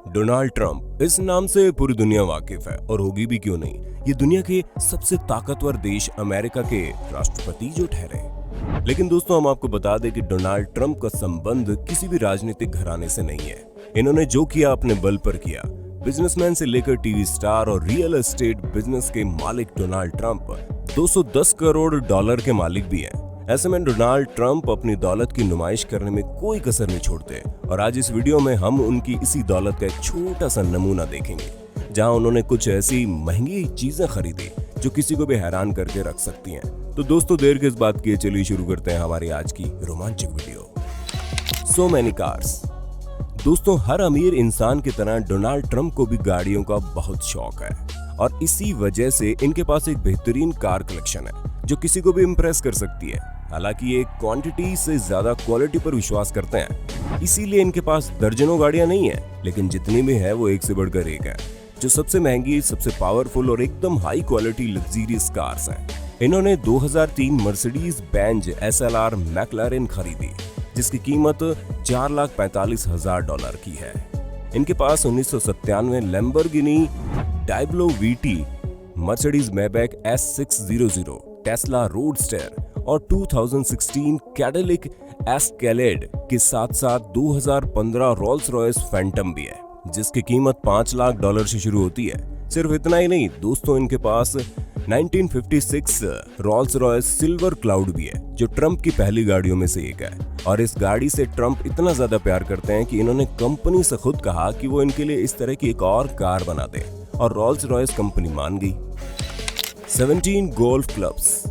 Donald Trump, इस नाम से पूरी दुनिया वाकिफ है और होगी भी क्यों नहीं। ये दुनिया के सबसे ताकतवर देश अमेरिका के राष्ट्रपति जो ठहरे। लेकिन दोस्तों, हम आपको बता दें कि डोनाल्ड ट्रंप का संबंध किसी भी राजनीतिक घराने से नहीं है। इन्होंने जो किया अपने बल पर किया। बिजनेसमैन से लेकर टीवी स्टार और रियल एस्टेट बिजनेस के मालिक डोनाल्ड ट्रंप 210 करोड़ डॉलर के मालिक भी हैं। ऐसे में डोनाल्ड ट्रंप अपनी दौलत की नुमाइश करने में कोई कसर नहीं छोड़ते और आज इस वीडियो में हम उनकी इसी दौलत का एक छोटा सा नमूना देखेंगे, जहां उन्होंने कुछ ऐसी महंगी चीजें खरीदी जो किसी को भी हैरान करके रख सकती हैं। तो दोस्तों, देर किस बात की, चलिए शुरू करते हैं हमारी आज की रोमांचक वीडियो। So many cars. दोस्तों, हर अमीर इंसान की तरह डोनाल्ड ट्रंप को भी गाड़ियों का बहुत शौक है और इसी वजह से इनके पास एक बेहतरीन कार कलेक्शन है जो किसी को भी इम्प्रेस कर सकती है। हालांकि ये क्वांटिटी से ज्यादा क्वालिटी पर विश्वास करते हैं, इसीलिए इनके पास दर्जनों गाड़ियां नहीं है, लेकिन जितनी भी है वो एक से बढ़कर एक है, जो सबसे महंगी, सबसे पावरफुल और एकदम हाई क्वालिटी लग्जरियस कार्स हैं। इन्होंने 2003 मर्सिडीज बेंज SLR मैक्लारेन खरीदी, जिसकी कीमत $4,45,000 की है। इनके पास 1997 Lamborghini Diablo VT, Mercedes Maybach S600, Tesla Roadster और 2016 कैडिलैक एस्केलेड के साथ साथ 2015 रोल्स रॉयस फैंटम भी है, जिसकी कीमत $5 लाख से शुरू होती है। सिर्फ इतना ही नहीं दोस्तों, इनके पास 1956 रोल्स रॉयस सिल्वर क्लाउड भी है, जो ट्रंप की पहली गाड़ियों में से एक है। और इस गाड़ी से ट्रंप इतना ज्यादा प्यार करते हैं कि इन्होंने कंपनी से खुद कहा कि वो इनके लिए इस तरह की एक और कार बना दे, और रोल्स रॉयस कंपनी मान गई। 17 गोल्फ क्लब्स।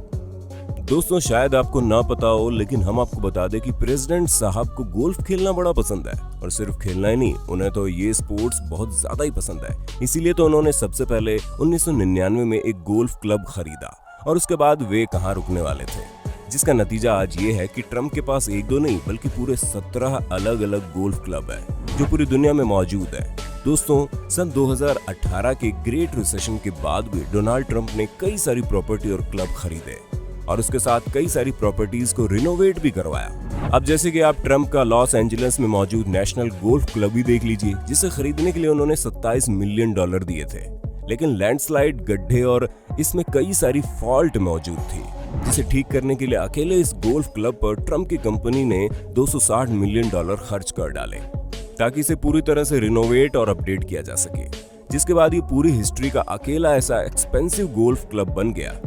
दोस्तों, शायद आपको ना पता हो, लेकिन हम आपको बता दें कि प्रेसिडेंट साहब को गोल्फ खेलना बड़ा पसंद है, और सिर्फ खेलना ही नहीं, उन्हें तो ये स्पोर्ट्स बहुत ज्यादा ही पसंद है। इसीलिए तो उन्होंने सबसे पहले 1999 में एक गोल्फ क्लब खरीदा, और उसके बाद वे कहाँ रुकने वाले थे, जिसका नतीजा आज ये है कि ट्रंप के पास एक दो नहीं बल्कि पूरे 17 अलग अलग गोल्फ क्लब है, जो पूरी दुनिया में मौजूद है। दोस्तों, सन 2018 के ग्रेट रिसेशन के बाद भी डोनाल्ड ट्रंप ने कई सारी प्रॉपर्टी और क्लब खरीदे, और उसके साथ कई सारी प्रॉपर्टीज को रिनोवेट भी करवाया। अब जैसे कि आप ट्रंप का लॉस एंजलिस में मौजूद नेशनल गोल्फ क्लब भी देख लीजिए, जिसे खरीदने के लिए उन्होंने $27 मिलियन दिए थे, लेकिन लैंडस्लाइड, गड्ढे और इसमें कई सारी फॉल्ट मौजूद थी, जिसे ठीक करने के लिए अकेले इस गोल्फ क्लब पर ट्रंप की कंपनी ने $260 मिलियन खर्च कर डाले, ताकि इसे पूरी तरह से रिनोवेट और अपडेट किया जा सके। जिसके बाद ये पूरी हिस्ट्री का अकेला ऐसा एक्सपेंसिव गोल्फ क्लब बन गया।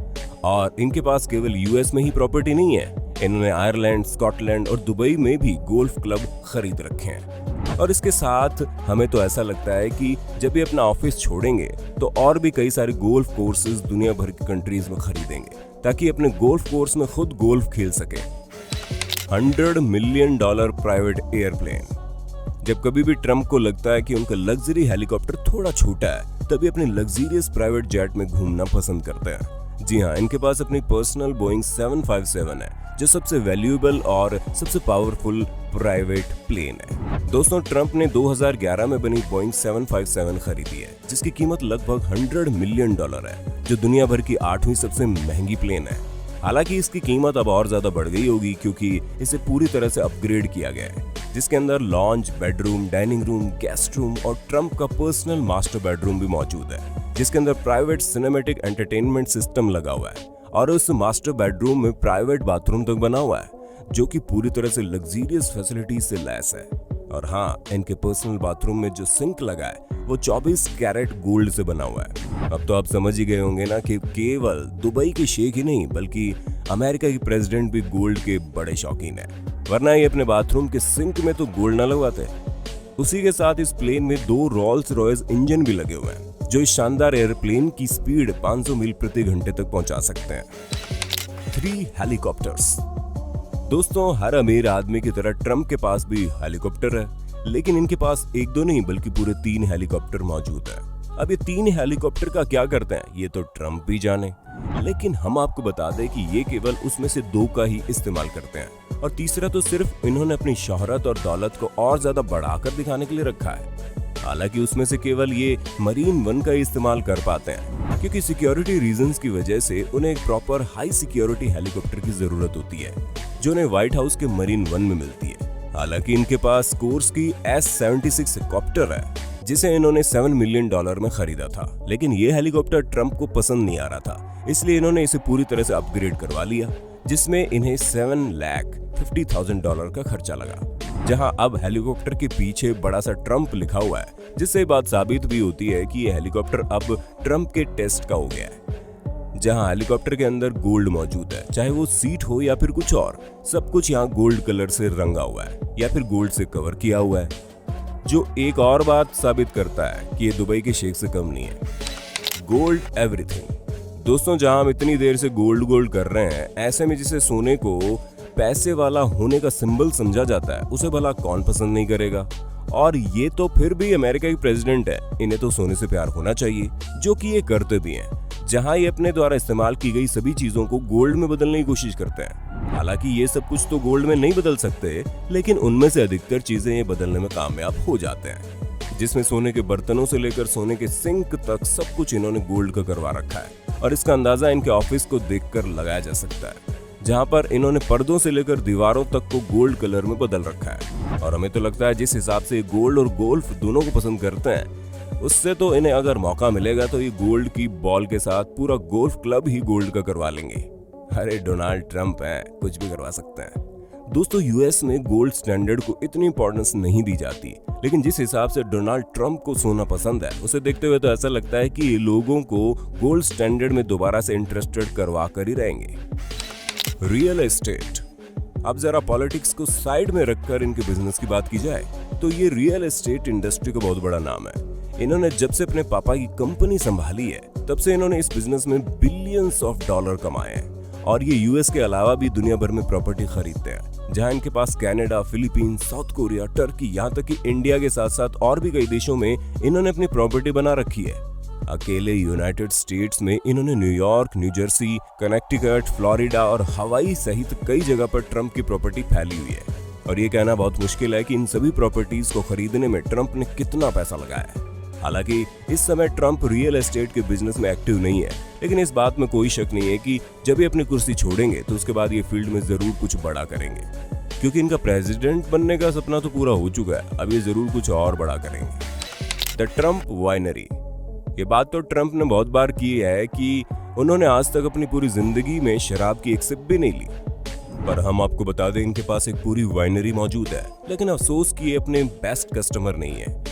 और इनके पास केवल US में ही प्रॉपर्टी नहीं है, इन्होंने आयरलैंड, स्कॉटलैंड और दुबई में भी गोल्फ क्लब खरीद रखे हैं। और इसके साथ हमें तो ऐसा लगता है कि जब ये अपना ऑफिस छोड़ेंगे तो और भी कई सारे गोल्फ कोर्सेज दुनिया भर की कंट्रीज में खरीदेंगे, ताकि अपने गोल्फ कोर्स में खुद गोल्फ खेल सके। $100 मिलियन प्राइवेट एयरप्लेन। जब कभी भी ट्रंप को लगता है कि उनका लग्जरी हेलीकॉप्टर थोड़ा छोटा है, तभी अपने लग्जरियस प्राइवेट जेट में घूमना पसंद करते हैं। जी हाँ, इनके पास अपनी पर्सनल बोइंग 757 है, जो सबसे वैल्यूएबल और सबसे पावरफुल प्राइवेट प्लेन है। दोस्तों, ट्रंप ने 2011 में बनी बोइंग 757 खरीदी है, जिसकी कीमत लगभग $100 मिलियन है, जो दुनिया भर की 8वीं सबसे महंगी प्लेन है। हालांकि इसकी कीमत अब और ज्यादा बढ़ गई होगी, क्योंकि इसे पूरी तरह से अपग्रेड किया गया है, जिसके अंदर launch, bedroom, dining room, guest room और ट्रंप का पर्सनल मास्टर बेडरूम भी मौजूद है, जिसके अंदर प्राइवेट सिनेमैटिक एंटरटेनमेंट सिस्टम लगा हुआ है, और उस मास्टर बेडरूम में प्राइवेट बाथरूम तक बना हुआ है, जो कि पूरी तरह से लग्जरियस फैसिलिटीज से लैस है। और हाँ, इनके पर्सनल बाथरूम में जो सिंक लगा है वो 24 कैरेट गोल्ड से बना हुआ है। अब तो आप समझ ही गए होंगे ना कि केवल दुबई के शेख ही नहीं बल्कि अमेरिका के प्रेसिडेंट भी गोल्ड के बड़े शौकीन है, वरना ये अपने बाथरूम के सिंक में तो गोल्ड ना लगवाते। उसी के साथ इस प्लेन में 2 रोल्स रॉयस इंजन भी लगे हुए हैं, जो इस शानदार एयरप्लेन की स्पीड 500 मील प्रति घंटे तक पहुंचा सकते हैं। 3 हेलीकॉप्टर्स। दोस्तों, हर अमीर आदमी की तरह ट्रंप के पास भी हेलीकॉप्टर है, लेकिन इनके पास एक दो नहीं बल्कि पूरे 3 हेलीकॉप्टर मौजूद है। अब ये 3 हेलीकॉप्टर का क्या करते हैं ये तो ट्रंप भी जाने, लेकिन हम आपको बता दें कि ये केवल उसमें से 2 का ही इस्तेमाल करते हैं, और तीसरा तो सिर्फ इन्होंने अपनी शोहरत और दौलत को और ज्यादा बढ़ाकर दिखाने के लिए रखा है। हालांकि उसमें से केवल ये मरीन 1 का इस्तेमाल कर पाते हैं, क्योंकि सिक्योरिटी रीजंस की वजह से उन्हें एक प्रॉपर हाई सिक्योरिटी हेलीकॉप्टर की जरूरत होती है, जो उन्हें व्हाइट हाउस के मरीन 1 में मिलती है। हालांकि इनके पास कोर्स की S-76 कॉप्टर है, जिसे इन्होंने $7 मिलियन में खरीदा था। लेकिन ये हेलीकॉप्टर ट्रंप को पसंद नहीं आ रहा था, इसलिए इन्होंने इसे पूरी तरह से अपग्रेड करवा लिया, जिसमें इन्हें $7,50,000 का खर्चा लगा। जहां अब हेलीकॉप्टर के पीछे बड़ा सा ट्रंप लिखा हुआ है, जिससे बात साबित भी होती है कि यह हेलीकॉप्टर अब ट्रंप के टेस्ट का हो गया है। जहां हेलीकॉप्टर के अंदर गोल्ड मौजूद है, चाहे वो सीट हो या फिर कुछ और, सब कुछ यहाँ गोल्ड कलर से रंगा हुआ है या फिर गोल्ड से कवर किया हुआ है, जो एक और बात साबित करता है कि ये दुबई के शेख से कम नहीं है। Gold everything. दोस्तों, जहां हम इतनी देर से गोल्ड कर रहे हैं, ऐसे में जिसे सोने को पैसे वाला होने का सिंबल समझा जाता है, उसे भला कौन पसंद नहीं करेगा। और ये तो फिर भी अमेरिका के प्रेसिडेंट है, इन्हें तो सोने से प्यार होना चाहिए, जो कि ये करते भी हैं। जहां ये अपने द्वारा इस्तेमाल की गई सभी चीजों को गोल्ड में बदलने की कोशिश करते हैं। हालांकि ये सब कुछ तो गोल्ड में नहीं बदल सकते, लेकिन उनमें से अधिकतर चीजें ये बदलने में कामयाब हो जाते हैं, जिसमें सोने के बर्तनों से लेकर सोने के सिंक तक सब कुछ इन्होंने गोल्ड का करवा रखा है। और इसका अंदाजा इनके ऑफिस को देखकर लगाया जा सकता है, जहां पर इन्होंने पर्दों से लेकर दीवारों तक को गोल्ड कलर में बदल रखा है। और हमें तो लगता है जिस हिसाब से गोल्ड और गोल्फ दोनों को पसंद करते हैं, उससे तो इन्हें अगर मौका मिलेगा तो ये गोल्ड की बॉल के साथ पूरा गोल्फ क्लब ही गोल्ड का करवा लेंगे। अरे डोनाल्ड ट्रंप है, कुछ भी करवा सकते हैं। दोस्तों, यूएस में गोल्ड स्टैंडर्ड को इतनी इंपॉर्टेंस नहीं दी जाती, लेकिन जिस हिसाब से डोनाल्ड ट्रंप को सोना पसंद है, उसे देखते हुए तो ऐसा लगता है कि लोगों को गोल्ड स्टैंडर्ड में दोबारा से इंटरेस्टेड करवा कर ही रहेंगे। Real estate. अब जरा पॉलिटिक्स को साइड में रखकर इनके बिजनेस की बात की जाए तो ये रियल एस्टेट इंडस्ट्री का बहुत बड़ा नाम है। इन्होंने जब से अपने पापा की कंपनी संभाली है, तब से इन्होंने इस बिजनेस में बिलियंस ऑफ डॉलर कमाए हैं। और ये यूएस के अलावा भी दुनिया भर में प्रॉपर्टी खरीदते हैं, जहां इनके पास Canada, Philippines, South Korea, Turkey, यहाँ तक कि इंडिया के साथ साथ और भी कई देशों में इन्होंने अपनी प्रॉपर्टी बना रखी है। अकेले यूनाइटेड स्टेट्स में इन्होंने New York, new Jersey, Connecticut, Florida और हवाई सहित कई जगह पर ट्रंप की प्रॉपर्टी फैली हुई है। और ये कहना बहुत मुश्किल है कि इन सभी प्रॉपर्टीज को खरीदने में ट्रंप ने कितना पैसा लगाया है। हालांकि इस समय ट्रंप रियल एस्टेट के बिजनेस में एक्टिव नहीं है, लेकिन इस बात में कोई शक नहीं है कि जब ये अपनी कुर्सी छोड़ेंगे तो उसके बाद ये फील्ड में जरूर कुछ बड़ा करेंगे, क्योंकि इनका प्रेसिडेंट बनने का सपना तो पूरा हो चुका है। अब ये जरूर कुछ और बड़ा करेंगे। The Trump winery. ये बात तो ट्रंप ने बहुत बार की है कि उन्होंने आज तक अपनी पूरी जिंदगी में शराब की एक सिप भी नहीं ली, पर हम आपको बता दें इनके पास एक पूरी वाइनरी मौजूद है। लेकिन अफसोस कि ये अपने बेस्ट कस्टमर नहीं है।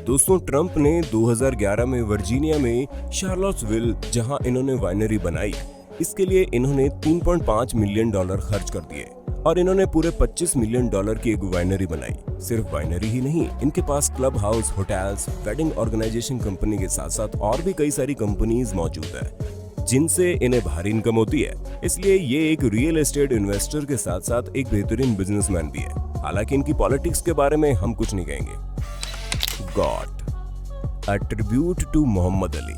दोस्तों, ट्रंप ने 2011 में वर्जीनिया में शार्लोट्सविल, जहां इन्होंने वाइनरी बनाई, इसके लिए इन्होंने $3.5 मिलियन खर्च कर दिए और इन्होंने पूरे $25 मिलियन की एक वाइनरी बनाई। सिर्फ वाइनरी ही नहीं, इनके पास club house, hotels, wedding organisation company के साथ साथ और भी कई सारी कंपनीज मौजूद है, जिनसे इन्हें भारी इनकम होती है। इसलिए ये एक रियल एस्टेट इन्वेस्टर के साथ साथ एक बेहतरीन बिजनेसमैन भी है। हालांकि इनकी पॉलिटिक्स के बारे में हम कुछ नहीं कहेंगे। God, a tribute to Muhammad Ali.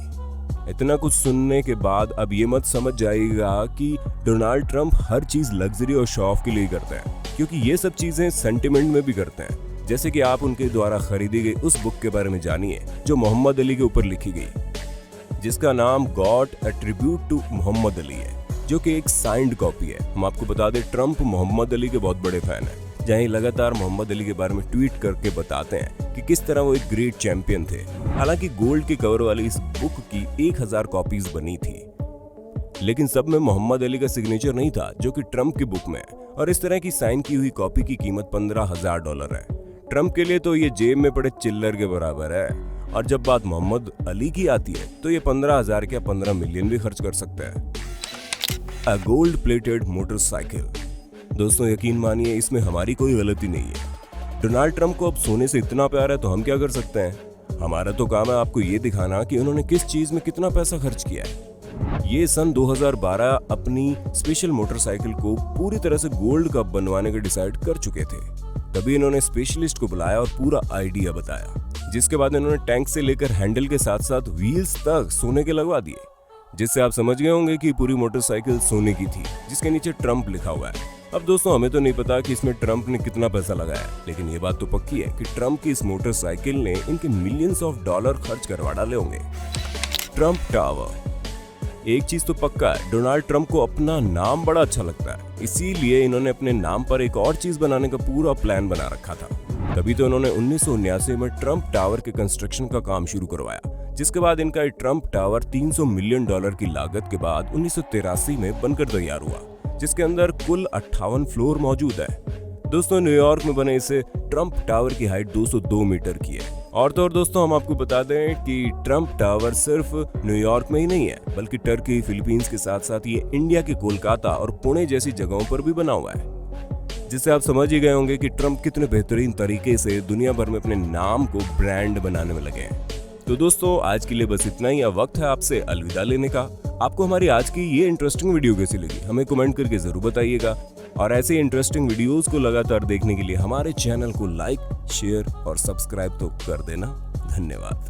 इतना कुछ सुनने के बाद अब ये मत समझ जाएगा कि डोनाल्ड ट्रंप हर चीज लग्जरी और शो ऑफ के लिए करते हैं, क्योंकि ये सब चीजें सेंटिमेंट में भी करते हैं। जैसे कि आप उनके द्वारा खरीदी गई उस बुक के बारे में जानिए जो मोहम्मद अली के ऊपर लिखी गई, जिसका नाम God a tribute to Muhammad Ali है, जो कि एक साइंड कॉपी है। हम आपको बता दें, ट्रंप मोहम्मद अली के बहुत बड़े फैन हैं, जहां लगातार मोहम्मद अली के बारे में ट्वीट करके बताते हैं कि किस तरह वो एक ग्रेट चैंपियन थे। हालांकि गोल्ड के कवर वाली इस बुक की 1000 कॉपीज बनी थी, लेकिन सब में मोहम्मद अली का सिग्नेचर नहीं था, जो कि ट्रंप की बुक में है। और इस तरह की साइन की हुई कॉपी की कीमत $15,000 है। ट्रंप के लिए तो ये जेब में पड़े चिल्लर के बराबर है। और जब बात मोहम्मद अली की आती है तो ये 15,000 क्या 15 मिलियन भी खर्च कर सकते हैं। A gold plated motorcycle. दोस्तों, यकीन मानिए, इसमें हमारी कोई गलती नहीं है। डोनाल्ड ट्रंप को अब सोने से इतना प्यार है तो हम क्या कर सकते हैं। हमारा तो काम है आपको ये दिखाना कि उन्होंने किस चीज में कितना पैसा खर्च किया है। ये सन 2012 अपनी स्पेशल मोटरसाइकिल को पूरी तरह से गोल्ड का बनवाने का डिसाइड कर चुके थे। तभी इन्होंने स्पेशलिस्ट को बुलाया और पूरा आइडिया बताया, जिसके बाद इन्होंने टैंक से लेकर हैंडल के साथ साथ व्हील्स तक सोने के लगवा दिए, जिससे आप समझ गए होंगे कि पूरी मोटरसाइकिल सोने की थी, जिसके नीचे ट्रंप लिखा हुआ है। अब दोस्तों, हमें तो नहीं पता कि इसमें ट्रंप ने कितना पैसा लगाया, लेकिन ये बात तो पक्की है कि ट्रंप की इस मोटरसाइकिल ने इनके मिलियंस ऑफ डॉलर खर्च करवा डाले होंगे। Trump tower. एक चीज तो पक्का है, डोनाल्ड ट्रंप को अपना नाम बड़ा अच्छा लगता है, इसीलिए इन्होंने अपने नाम पर एक और चीज बनाने का पूरा प्लान बना रखा था। तभी तो उन्होंने 1979 में ट्रंप टावर के कंस्ट्रक्शन का काम शुरू करवाया, जिसके बाद इनका ये ट्रंप टावर $300 मिलियन की लागत के बाद 1983 में बनकर तैयार हुआ, जिसके अंदर कुल 58 फ्लोर मौजूद है। दोस्तों, न्यूयॉर्क में बने इसे ट्रंप टावर की हाइट 202 मीटर की है। और तो और दोस्तों, हम आपको बता दें कि ट्रंप टावर सिर्फ न्यूयॉर्क में ही नहीं है, बल्कि टर्की, फिलीपींस के साथ साथ ये इंडिया के कोलकाता और पुणे जैसी जगहों पर भी बना हुआ है, जिससे आप समझ ही गए होंगे कि ट्रंप कितने बेहतरीन तरीके से दुनिया भर में अपने नाम को ब्रांड बनाने में लगे हैं। तो दोस्तों, आज के लिए बस इतना ही। अब वक्त है आपसे अलविदा लेने का। आपको हमारी आज की ये इंटरेस्टिंग वीडियो कैसी लगी, हमें कमेंट करके जरूर बताइएगा। और ऐसे इंटरेस्टिंग वीडियोस को लगातार देखने के लिए हमारे चैनल को लाइक, शेयर और सब्सक्राइब तो कर देना। धन्यवाद।